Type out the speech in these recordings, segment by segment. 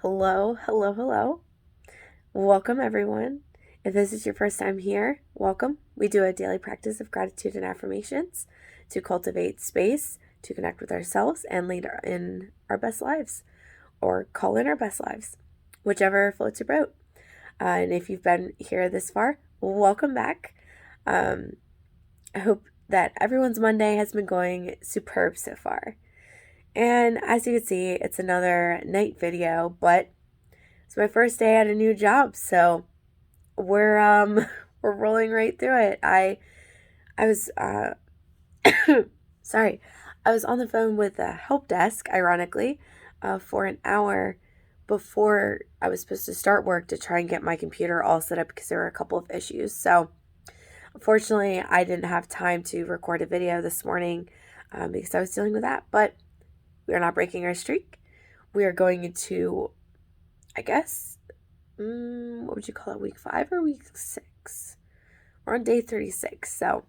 Hello, hello, hello. Welcome, everyone. If this is your first time here, welcome. We do a daily practice of gratitude and affirmations to cultivate space, to connect with ourselves, and lead in our best lives, or call in our best lives, whichever floats your boat. And if you've been here this far, welcome back. I hope that everyone's Monday has been going superb so far. And as you can see, it's another night video, but it's my first day at a new job, so we're we're rolling right through it. I was sorry. I was on the phone with the help desk, ironically, for an hour before I was supposed to start work to try and get my computer all set up because there were a couple of issues. So, unfortunately, I didn't have time to record a video this morning because I was dealing with that. But we are not breaking our streak. We are going into, I guess, what would you call it, week 5 or week 6? We're on day 36, so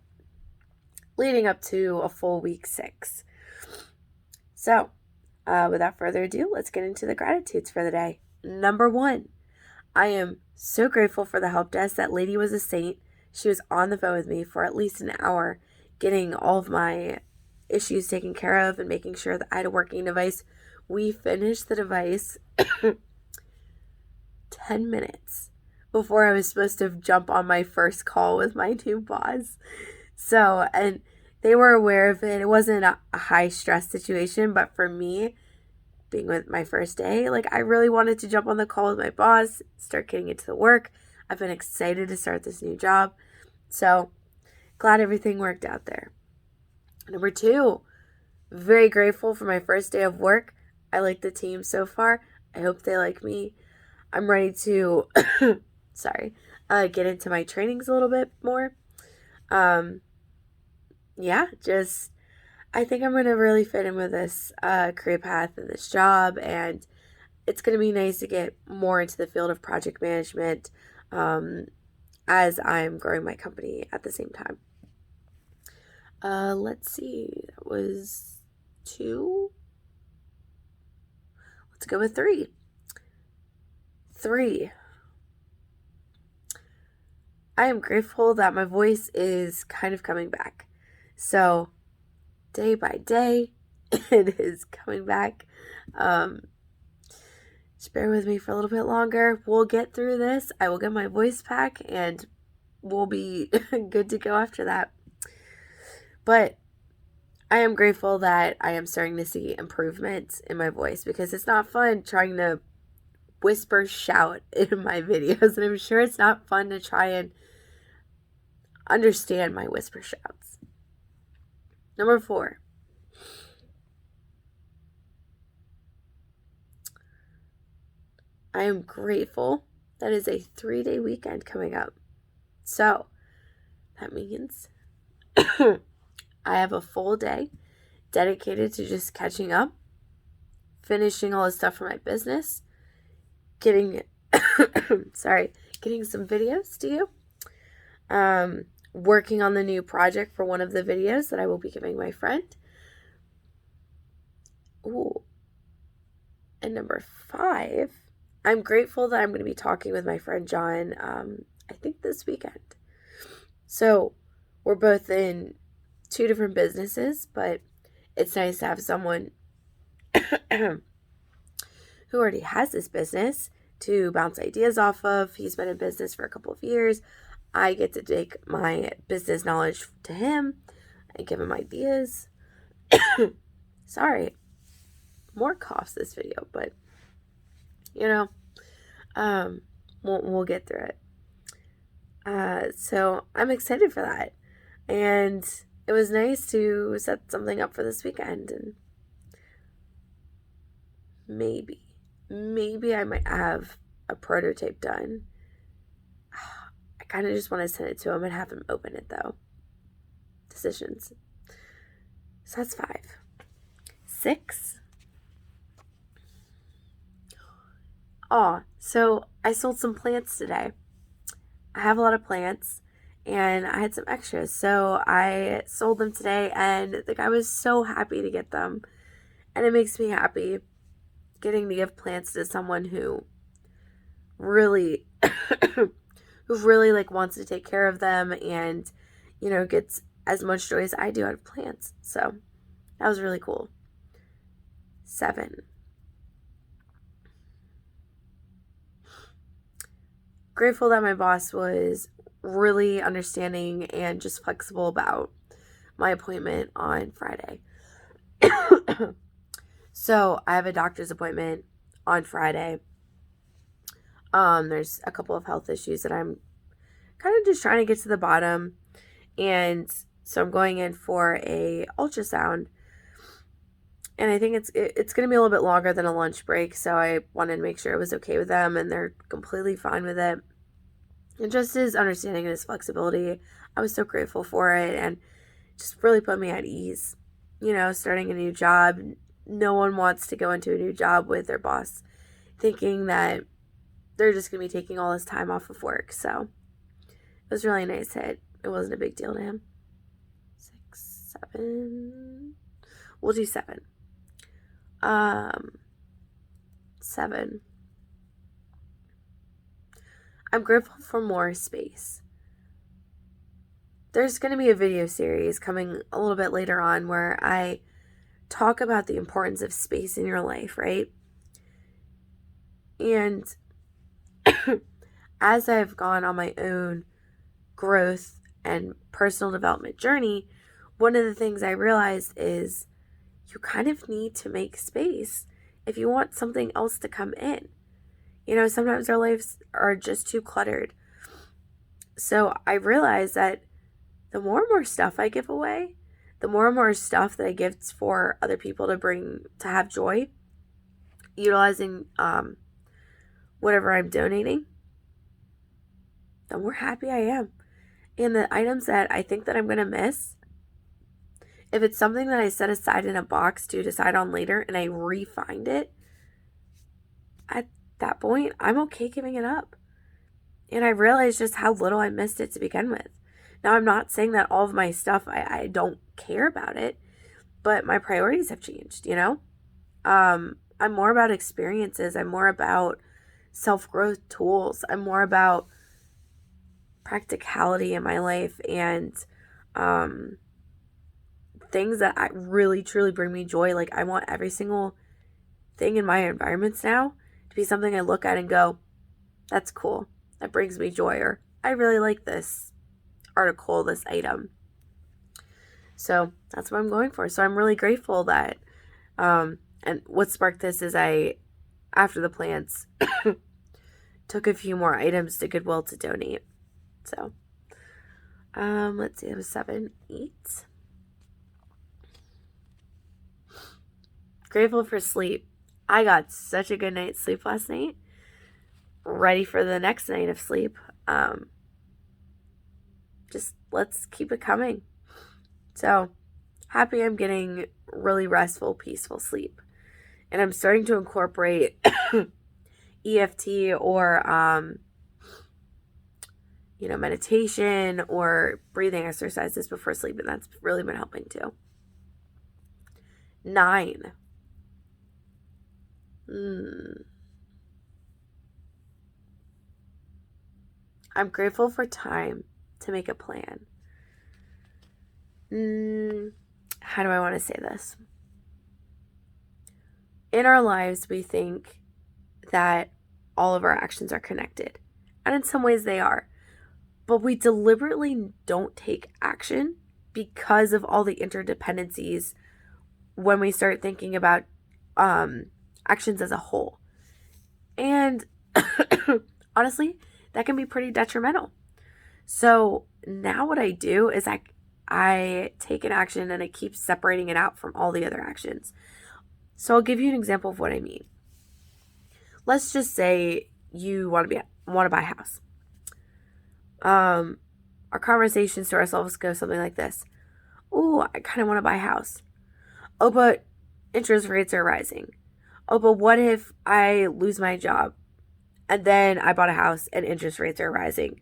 leading up to a full week 6. So, without further ado, let's get into the gratitudes for the day. Number 1, I am so grateful for the help desk. That lady was a saint. She was on the phone with me for at least an hour, getting all of my issues taken care of and making sure that I had a working device. We finished the device 10 minutes before I was supposed to jump on my first call with my new boss. So, and they were aware of it. It wasn't a high stress situation, but for me, being with my first day, I really wanted to jump on the call with my boss, start getting into the work. I've been excited to start this new job. So, glad everything worked out there. Number 2, very grateful for my first day of work. I like the team so far. I hope they like me. I'm ready to, get into my trainings a little bit more. I think I'm going to really fit in with this career path and this job, and it's going to be nice to get more into the field of project management as I'm growing my company at the same time. Let's see, that was 2. Let's go with 3. 3. I am grateful that my voice is kind of coming back. So, day by day, it is coming back. Just bear with me for a little bit longer. We'll get through this. I will get my voice back and we'll be good to go after that. But I am grateful that I am starting to see improvements in my voice, because it's not fun trying to whisper shout in my videos, and I'm sure it's not fun to try and understand my whisper shouts. Number 4, I am grateful that is a 3-day weekend coming up. So that means I have a full day dedicated to just catching up, finishing all the stuff for my business, getting some videos to you, working on the new project for one of the videos that I will be giving my friend. Ooh. And number 5, I'm grateful that I'm going to be talking with my friend John, I think this weekend. So we're both in 2 different businesses, but it's nice to have someone who already has this business to bounce ideas off of. He's been in business for a couple of years. I get to take my business knowledge to him and give him ideas. Sorry, more coughs this video, but we'll get through it. So I'm excited for that, and it was nice to set something up for this weekend, and maybe I might have a prototype done. I kind of just want to send it to him and have him open it, though. Decisions. So that's 5. 6. So I sold some plants today. I have a lot of plants, and I had some extras, so I sold them today, and the guy was so happy to get them, and it makes me happy. getting to give plants to someone who really who really like wants to take care of them and, gets as much joy as I do out of plants. So that was really cool. 7. Grateful that my boss was really understanding and just flexible about my appointment on Friday. So I have a doctor's appointment on Friday. There's a couple of health issues that I'm kind of just trying to get to the bottom. And so I'm going in for a ultrasound. And I think it's going to be a little bit longer than a lunch break. So I wanted to make sure it was okay with them, and they're completely fine with it. And just his understanding and his flexibility, I was so grateful for it, and just really put me at ease. Starting a new job, no one wants to go into a new job with their boss thinking that they're just going to be taking all this time off of work. So it was really a nice hit. It wasn't a big deal to him. 6, 7. We'll do 7. 7. I'm grateful for more space. There's going to be a video series coming a little bit later on where I talk about the importance of space in your life, right? And as I've gone on my own growth and personal development journey, one of the things I realized is you kind of need to make space if you want something else to come in. Sometimes our lives are just too cluttered. So I realized that the more and more stuff I give away, the more and more stuff that I give for other people to have joy, utilizing whatever I'm donating, the more happy I am. And the items that I think that I'm going to miss, if it's something that I set aside in a box to decide on later and I re-find it, at that point, I'm okay giving it up. And I realized just how little I missed it to begin with. Now, I'm not saying that all of my stuff, I don't care about it, but my priorities have changed, I'm more about experiences. I'm more about self-growth tools. I'm more about practicality in my life and things that really, truly bring me joy. Like, I want every single thing in my environments now to be something I look at and go, that's cool. That brings me joy. Or I really like this article, this item. So that's what I'm going for. So I'm really grateful that, and what sparked this is after the plants, took a few more items to Goodwill to donate. So, let's see, it was 7, 8. Grateful for sleep. I got such a good night's sleep last night. Ready for the next night of sleep. Just let's keep it coming. So happy I'm getting really restful, peaceful sleep. And I'm starting to incorporate EFT or, meditation or breathing exercises before sleep. And that's really been helping too. 9. I'm grateful for time to make a plan. How do I want to say this? In our lives, we think that all of our actions are connected. And in some ways they are. But we deliberately don't take action because of all the interdependencies when we start thinking about actions as a whole. And honestly, that can be pretty detrimental. So now what I do is I take an action and I keep separating it out from all the other actions. So I'll give you an example of what I mean. Let's just say you want to buy a house. Our conversations to ourselves go something like this. Oh, I kind of want to buy a house. Oh, but interest rates are rising. Oh, but what if I lose my job and then I bought a house and interest rates are rising?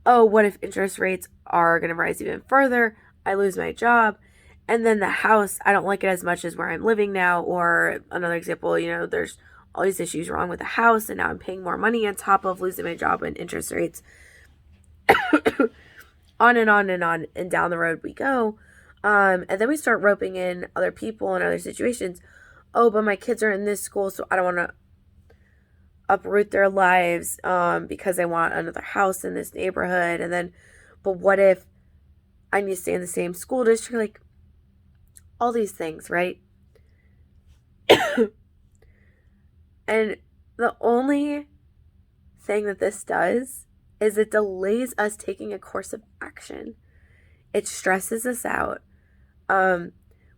Oh, what if interest rates are going to rise even further? I lose my job. And then the house, I don't like it as much as where I'm living now. Or another example, there's all these issues wrong with the house, and now I'm paying more money on top of losing my job and interest rates. On and on and on, and down the road we go. And then we start roping in other people and other situations. Oh, but my kids are in this school, so I don't want to uproot their lives because I want another house in this neighborhood. And then, but what if I need to stay in the same school district? Like, all these things, right? And the only thing that this does is it delays us taking a course of action. It stresses us out.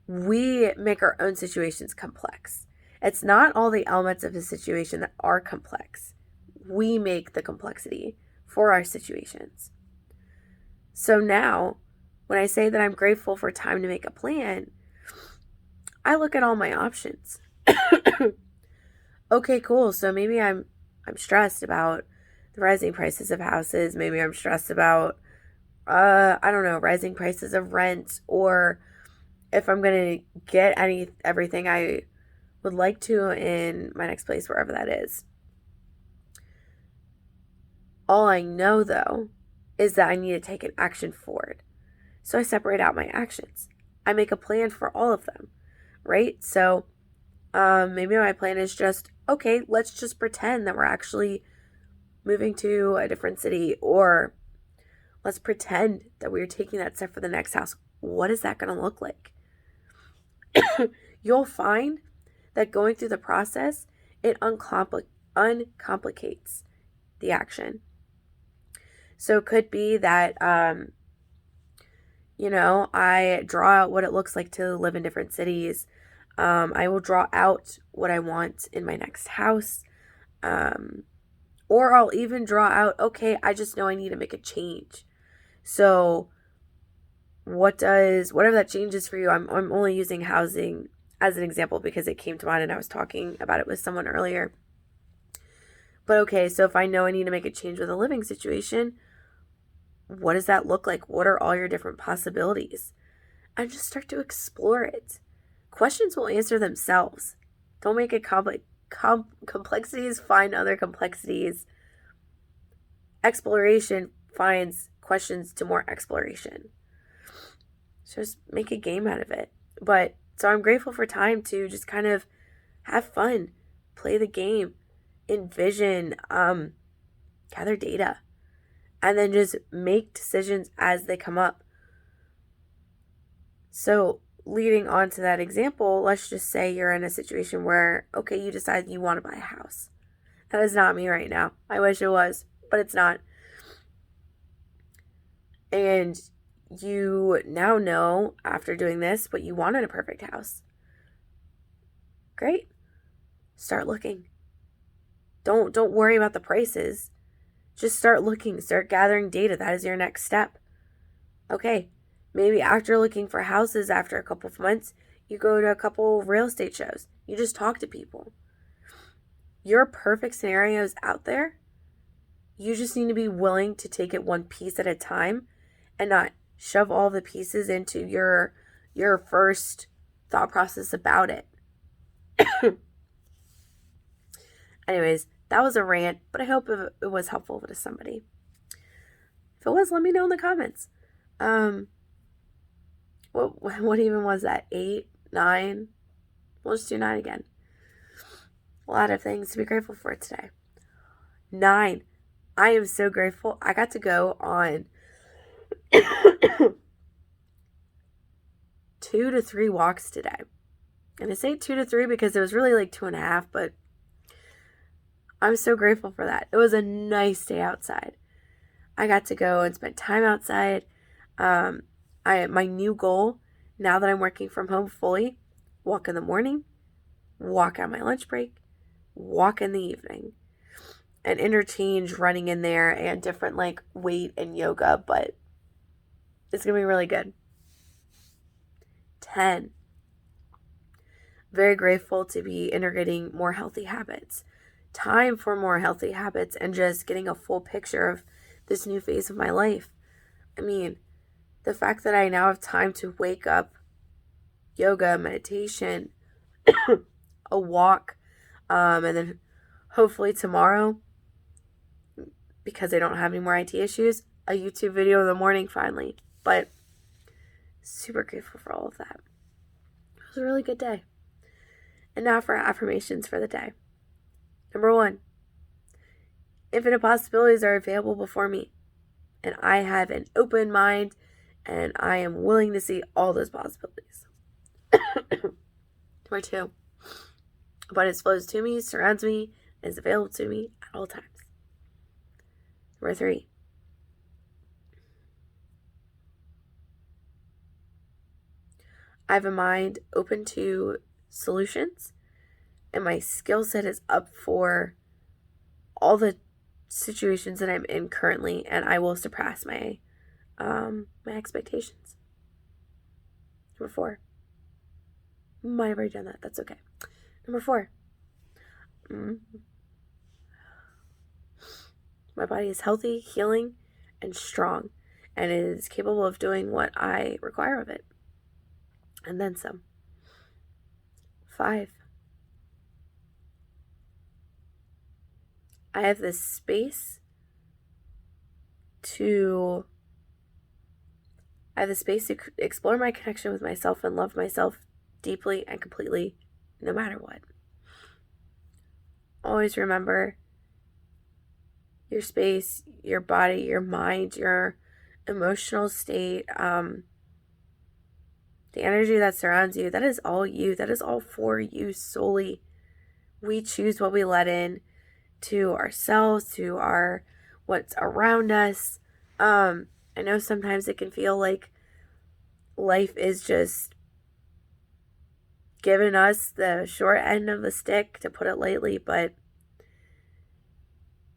We make our own situations complex. It's not all the elements of the situation that are complex. We make the complexity for our situations. So now, when I say that I'm grateful for time to make a plan, I look at all my options. Okay, cool. So maybe I'm stressed about the rising prices of houses. Maybe I'm stressed about I don't know, rising prices of rent, or if I'm going to get everything I would like to in my next place, wherever that is. All I know, though, is that I need to take an action forward. So I separate out my actions. I make a plan for all of them, right? So maybe my plan is just, okay, let's just pretend that we're actually moving to a different city, or let's pretend that we're taking that step for the next house. What is that going to look like? You'll find that going through the process, it uncomplicates the action. So it could be that, I draw out what it looks like to live in different cities. I will draw out what I want in my next house. Or I'll even draw out, okay, I just know I need to make a change. So whatever that change is for you, I'm only using housing as an example because it came to mind and I was talking about it with someone earlier. But okay, so if I know I need to make a change with a living situation, what does that look like? What are all your different possibilities? And just start to explore it. Questions will answer themselves. Don't make it complex. Complexities find other complexities. Exploration finds questions to more exploration. So just make a game out of it. But so I'm grateful for time to just kind of have fun, play the game, envision, gather data, and then just make decisions as they come up. So leading on to that example, let's just say you're in a situation where, okay, you decide you want to buy a house. That is not me right now. I wish it was, but it's not. And you now know, after doing this, what you want in a perfect house. Great. Start looking. Don't worry about the prices. Just start looking. Start gathering data. That is your next step. Okay. Maybe after looking for houses after a couple of months, you go to a couple real estate shows. You just talk to people. Your perfect scenario is out there. You just need to be willing to take it one piece at a time and not shove all the pieces into your first thought process about it. Anyways, that was a rant, but I hope it was helpful to somebody. If it was, let me know in the comments. What even was that? 8, 9? We'll just do 9 again. A lot of things to be grateful for today. 9. I am so grateful. I got to go on 2 to 3 walks today. And I say 2 to 3 because it was really like 2.5, but I'm so grateful for that. It was a nice day outside. I got to go and spend time outside. My new goal, now that I'm working from home fully, walk in the morning, walk on my lunch break, walk in the evening, and interchange running in there and different like weight and yoga, but it's going to be really good. 10. Very grateful to be integrating more healthy habits. Time for more healthy habits and just getting a full picture of this new phase of my life. I mean, the fact that I now have time to wake up, yoga, meditation, a walk, And then hopefully tomorrow, because I don't have any more IT issues, a YouTube video in the morning finally. But super grateful for all of that. It was a really good day. And now for affirmations for the day. Number 1, infinite possibilities are available before me, and I have an open mind, and I am willing to see all those possibilities. Number 2, abundance flows to me, surrounds me, and is available to me at all times. Number 3, I have a mind open to solutions, and my skill set is up for all the situations that I'm in currently, and I will surpass my expectations. Number 4, might have already done that. That's okay. Number 4, my body is healthy, healing, and strong, and it is capable of doing what I require of it, and then some. 5, I have this space to explore my connection with myself and love myself deeply and completely, no matter what. Always remember your space, your body, your mind, your emotional state, the energy that surrounds you, that is all you. That is all for you solely. We choose what we let in to ourselves, to what's around us. I know sometimes it can feel like life is just giving us the short end of the stick, to put it lightly, but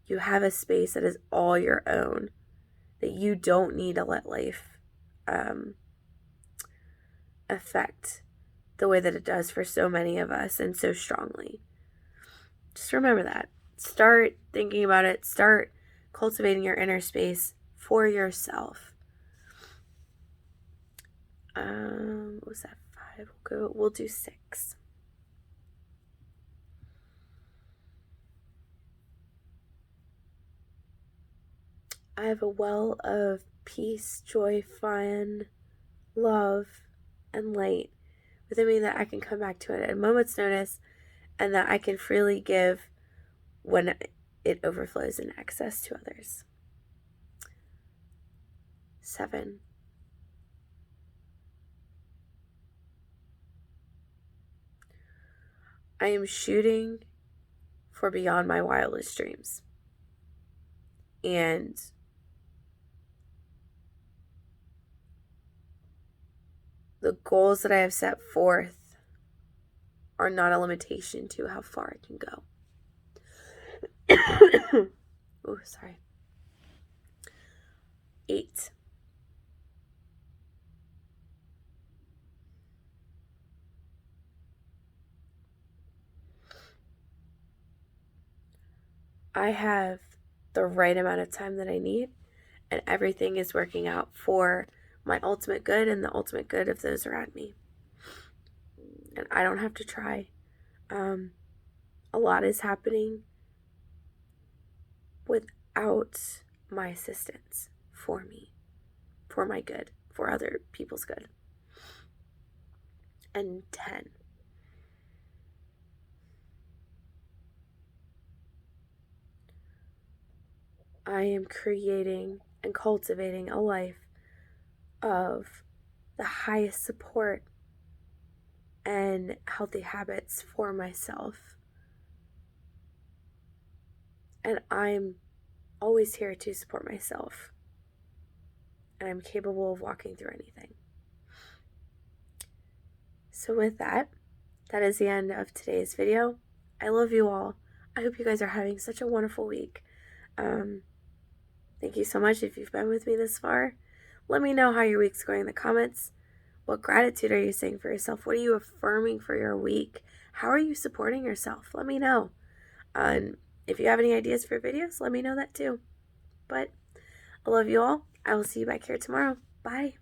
you have a space that is all your own, that you don't need to let life affect the way that it does for so many of us and so strongly. Just remember that. Start thinking about it. Start cultivating your inner space for yourself. What was that? 5. We'll do 6. I have a well of peace, joy, fun, love, and light within me that I can come back to it at a moment's notice, and that I can freely give when it overflows in access to others. 7, I am shooting for beyond my wildest dreams. And the goals that I have set forth are not a limitation to how far I can go. Oh, sorry. 8, I have the right amount of time that I need, and everything is working out for my ultimate good and the ultimate good of those around me. And I don't have to try. A lot is happening without my assistance for me, for my good, for other people's good. And 10, I am creating and cultivating a life of the highest support and healthy habits for myself. And I'm always here to support myself. And I'm capable of walking through anything. So with that is the end of today's video. I love you all. I hope you guys are having such a wonderful week. Thank you so much if you've been with me this far. Let me know how your week's going in the comments. What gratitude are you saying for yourself? What are you affirming for your week? How are you supporting yourself? Let me know. And if you have any ideas for videos, let me know that too. But I love you all. I will see you back here tomorrow. Bye.